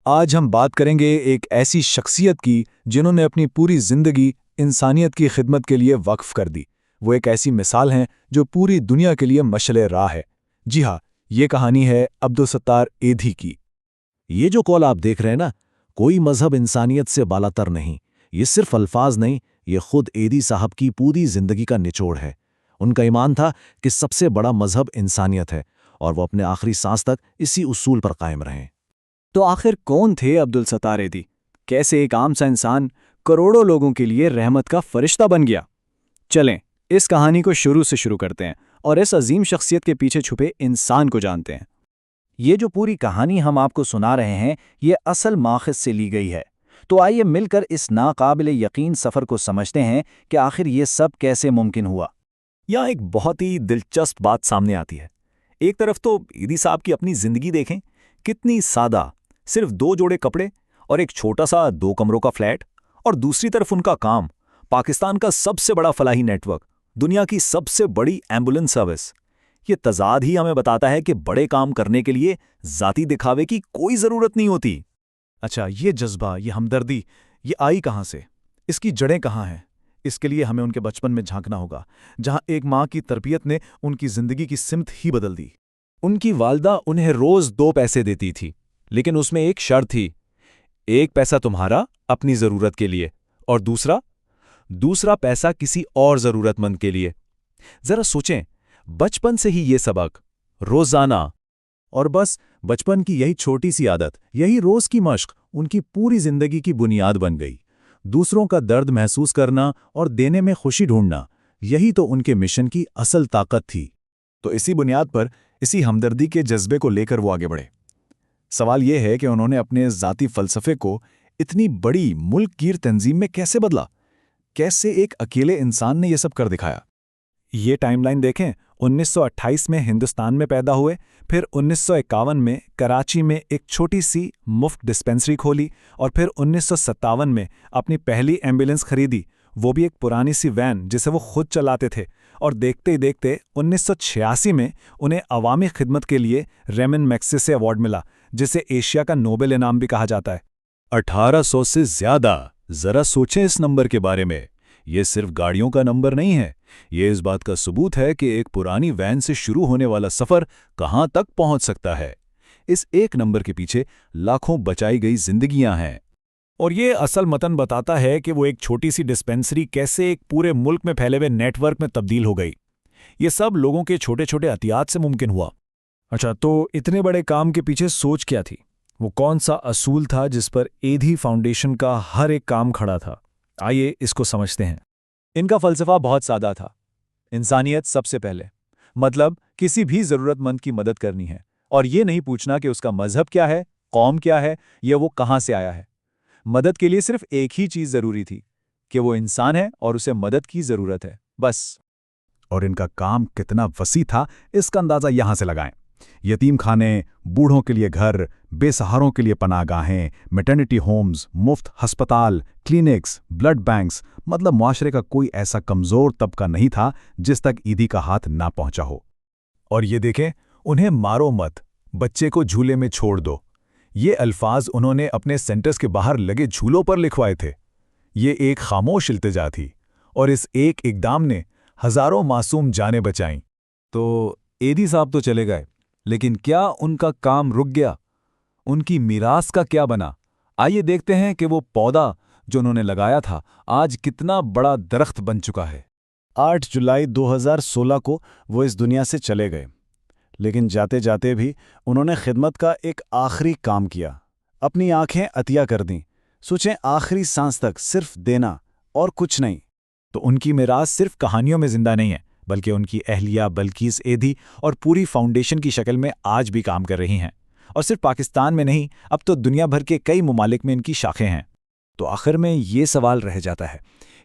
آج ہم بات کریں گے ایک ایسی شخصیت کی جنہوں نے اپنی پوری زندگی انسانیت کی خدمت کے لیے وقف کر دی۔ وہ ایک ایسی مثال ہیں جو پوری دنیا کے لیے مشعل راہ ہے۔ جی ہاں، یہ کہانی ہے عبدالستار ایدھی کی۔ یہ جو کال آپ دیکھ رہے ہیں نا، کوئی مذہب انسانیت سے بالاتر نہیں۔ یہ صرف الفاظ نہیں، یہ خود ایدھی صاحب کی پوری زندگی کا نچوڑ ہے۔ ان کا ایمان تھا کہ سب سے بڑا مذہب انسانیت ہے، اور وہ اپنے آخری سانس تک اسی اصول پر قائم رہے۔ تو آخر کون تھے عبدالستار ایدھی؟ کیسے ایک عام سا انسان کروڑوں لوگوں کے لیے رحمت کا فرشتہ بن گیا؟ چلیں اس کہانی کو شروع سے شروع کرتے ہیں اور اس عظیم شخصیت کے پیچھے چھپے انسان کو جانتے ہیں۔ یہ جو پوری کہانی ہم آپ کو سنا رہے ہیں، یہ اصل ماخذ سے لی گئی ہے۔ تو آئیے مل کر اس ناقابل یقین سفر کو سمجھتے ہیں کہ آخر یہ سب کیسے ممکن ہوا۔ یہاں ایک بہت ہی دلچسپ بات سامنے آتی ہے۔ ایک طرف تو ایدھی صاحب کی اپنی زندگی دیکھیں، کتنی سادہ، صرف 2 جوڑے کپڑے اور ایک چھوٹا سا 2 کمروں کا فلیٹ، اور دوسری طرف ان کا کام، پاکستان کا سب سے بڑا فلاحی نیٹ ورک، دنیا کی سب سے بڑی ایمبولنس سروس۔ یہ تضاد ہی ہمیں بتاتا ہے کہ بڑے کام کرنے کے لیے ذاتی دکھاوے کی کوئی ضرورت نہیں ہوتی۔ اچھا، یہ جذبہ، یہ ہمدردی، یہ آئی کہاں سے؟ اس کی جڑیں کہاں ہیں؟ اس کے لیے ہمیں ان کے بچپن میں جھانکنا ہوگا، جہاں ایک ماں کی تربیت نے ان کی زندگی کی سمت ہی بدل دی۔ ان کی والدہ انہیں روز 2 پیسے دیتی تھی، لیکن اس میں ایک شرط تھی: 1 پیسہ تمہارا اپنی ضرورت کے لیے، اور دوسرا پیسہ کسی اور ضرورت مند کے لیے۔ ذرا سوچیں، بچپن سے ہی یہ سبق، روزانہ، اور بس بچپن کی یہی چھوٹی سی عادت، یہی روز کی مشق ان کی پوری زندگی کی بنیاد بن گئی۔ دوسروں کا درد محسوس کرنا اور دینے میں خوشی ڈھونڈنا، یہی تو ان کے مشن کی اصل طاقت تھی۔ تو اسی بنیاد پر، اسی ہمدردی کے جذبے کو لے کر وہ آگے بڑھے۔ سوال یہ ہے کہ انہوں نے اپنے ذاتی فلسفے کو اتنی بڑی ملک گیر تنظیم میں کیسے بدلا؟ کیسے ایک اکیلے انسان نے یہ سب کر دکھایا؟ یہ ٹائم لائن دیکھیں، 1928 میں ہندوستان میں پیدا ہوئے، پھر 1951 میں کراچی میں ایک چھوٹی سی مفت ڈسپنسری کھولی، اور پھر 1957 میں اپنی پہلی ایمبولنس خریدی، وہ بھی ایک پرانی سی وین جسے وہ خود چلاتے تھے۔ اور دیکھتے ہی دیکھتے 1986 میں انہیں عوامی خدمت کے لیے ریمن میگسیسے ایوارڈ ملا، جسے ایشیا کا نوبل انعام بھی کہا جاتا ہے۔ 1800 سے زیادہ! ذرا سوچیں اس نمبر کے بارے میں۔ یہ صرف گاڑیوں کا نمبر نہیں ہے، یہ اس بات کا ثبوت ہے کہ ایک پرانی وین سے شروع ہونے والا سفر کہاں تک پہنچ سکتا ہے۔ اس ایک نمبر کے پیچھے لاکھوں بچائی گئی زندگیاں ہیں۔ اور یہ اصل متن بتاتا ہے کہ وہ ایک چھوٹی سی ڈسپنسری کیسے ایک پورے ملک میں پھیلے ہوئے نیٹ ورک میں تبدیل ہو گئی۔ یہ سب لوگوں کے چھوٹے چھوٹے عطیات سے ممکن ہوا۔ اچھا، تو اتنے بڑے کام کے پیچھے سوچ کیا تھی؟ وہ کون سا اصول تھا جس پر ایدھی فاؤنڈیشن کا ہر ایک کام کھڑا تھا؟ آئیے اس کو سمجھتے ہیں۔ ان کا فلسفہ بہت سادہ تھا۔ انسانیت سب سے پہلے، مطلب کسی بھی ضرورت مند کی مدد کرنی ہے، اور یہ نہیں پوچھنا کہ اس کا مذہب کیا ہے، قوم کیا ہے، یا وہ کہاں سے آیا ہے۔ مدد کے لیے صرف ایک ہی چیز ضروری تھی، کہ وہ انسان ہے اور اسے مدد کی ضرورت ہے، بس۔ اور ان کا کام کتنا وسیع تھا، اس کا اندازہ یہاں سے لگائیں۔ یتیم خانے، بوڑھوں کے لیے گھر، بے سہاروں کے لیے پناہ گاہیں، میٹرنٹی ہومز، مفت ہسپتال، کلینکس، بلڈ بینکس، مطلب معاشرے کا کوئی ایسا کمزور طبقہ نہیں تھا جس تک ایدھی کا ہاتھ نہ پہنچا ہو۔ اور یہ دیکھیں، انہیں مارو مت، بچے کو جھولے میں چھوڑ دو، یہ الفاظ انہوں نے اپنے سینٹرز کے باہر لگے جھولوں پر لکھوائے تھے۔ یہ ایک خاموش التجا تھی، اور اس ایک اقدام نے ہزاروں معصوم جانیں بچائیں۔ تو ایدھی صاحب تو چلے گئے، لیکن کیا ان کا کام رک گیا؟ ان کی میراث کا کیا بنا؟ آئیے دیکھتے ہیں کہ وہ پودا جو انہوں نے لگایا تھا آج کتنا بڑا درخت بن چکا ہے۔ 8 جولائی 2016 کو وہ اس دنیا سے چلے گئے، لیکن جاتے جاتے بھی انہوں نے خدمت کا ایک آخری کام کیا، اپنی آنکھیں عطیہ کر دیں۔ سوچیں، آخری سانس تک صرف دینا اور کچھ نہیں۔ تو ان کی میراث صرف کہانیوں میں زندہ نہیں ہے، بلکہ ان کی اہلیہ بلقیس ایدھی اور پوری فاؤنڈیشن کی شکل میں آج بھی کام کر رہی ہیں، اور صرف پاکستان میں نہیں، اب تو دنیا بھر کے کئی ممالک میں ان کی شاخیں ہیں۔ تو آخر میں یہ سوال رہ جاتا ہے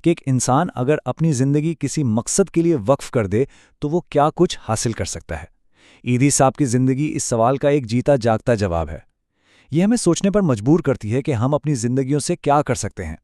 کہ ایک انسان اگر اپنی زندگی کسی مقصد کے لیے وقف کر دے تو وہ کیا کچھ حاصل کر سکتا ہے؟ ایدھی صاحب کی زندگی اس سوال کا ایک جیتا جاگتا جواب ہے۔ یہ ہمیں سوچنے پر مجبور کرتی ہے کہ ہم اپنی زندگیوں سے کیا کر سکتے ہیں۔